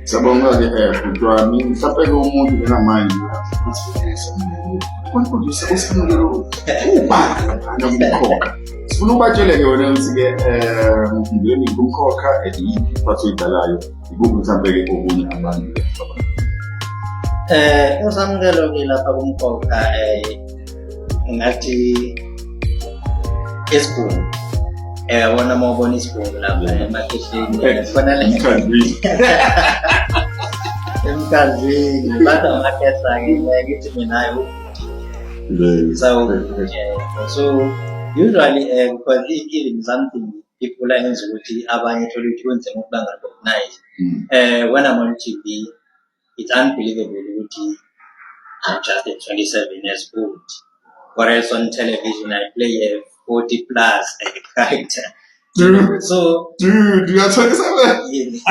Sabonga-ke bhuti wami, mhlawumpe-ke umuntu lena manje konfundisa uSamukelo ubani nokukhokha. Sifuna ubatshele-ke wena ukuthi-ke ngeni kumkhokha yiphi iphathi oyidlalayo, ikuphi mhlawumpe-ke okunye abantu uSamukelo-ke lapha kumkhokha ngathi isibungu. Yabona uma ubona isibungu lapha emakheheni kufanele emkhandlwini bathi amakhehla-ke ngithi minayo so usually because even something people ayenza ukuthi abanye thola ukuthi kwenzeka ukuthi bangarecognize. When I'm on TV, it's unbelievable ukuthi I'm just a 27 years old, whereas on television I play a 40 plus character. So dude, you're 27.